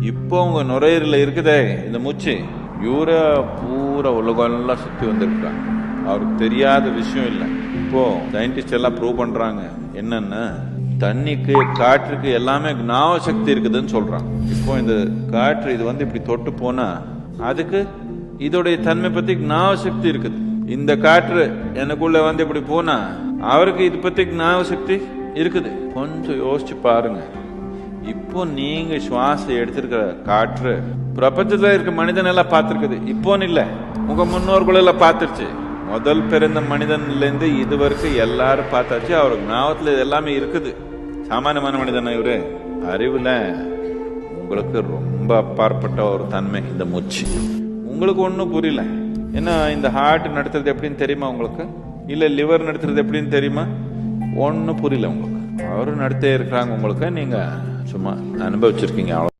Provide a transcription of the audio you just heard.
இப்போ உங்க நுரையீரல இருக்குதே இந்த மூச்சு, இவரை பூரா உலகெல்லாம் சுத்தி வந்திருக்காங்க. அவருக்கு தெரியாத விஷயம் இல்லை. இப்போ சயின்டிஸ்ட் எல்லாம் ப்ரூவ் பண்றாங்க என்னன்னா, தண்ணிக்கு காற்றுக்கு எல்லாமே ஞாபக சக்தி இருக்குதுன்னு சொல்றாங்க. இப்போ இந்த காற்று இது இப்படி தொட்டு போனா அதுக்கு இதோடைய தன்மை பத்தி ஞாபக சக்தி இருக்குது. இந்த காற்று எனக்குள்ள இப்படி போனா அவருக்கு இது பத்தி ஞாபக சக்தி இருக்குது. கொஞ்சம் யோசிச்சு பாருங்க. இப்போ நீங்க சுவாசம் எடுத்திருக்கிற காற்று பிரபஞ்சத்துல இருக்க மனிதன் எல்லாம் பார்த்திருக்குது. இப்போன்னு இல்ல, உங்க முன்னோர்கள் எல்லாம் பார்த்துருச்சு. முதல் பிறந்த மனிதன்ல இருந்து இது வரைக்கும் எல்லாரும் பார்த்தாச்சு. அவருக்கு ஞாபகத்துல இது எல்லாமே இருக்குது. சாமானியமான மனிதன் இவரு. அறிவுல உங்களுக்கு ரொம்ப அப்பாற்பட்ட ஒரு தன்மை இந்த மூச்சு. உங்களுக்கு ஒன்றும் புரியல. ஏன்னா இந்த ஹார்ட் நடத்துறது எப்படின்னு தெரியுமா உங்களுக்கு? இல்ல லிவர் நடத்துறது எப்படின்னு தெரியுமா? ஒன்றும் புரியல உங்களுக்கு. அவரும் நடத்தே இருக்கிறாங்க உங்களுக்கு. நீங்க சும்மா அனுபவிச்சிருக்கீங்க.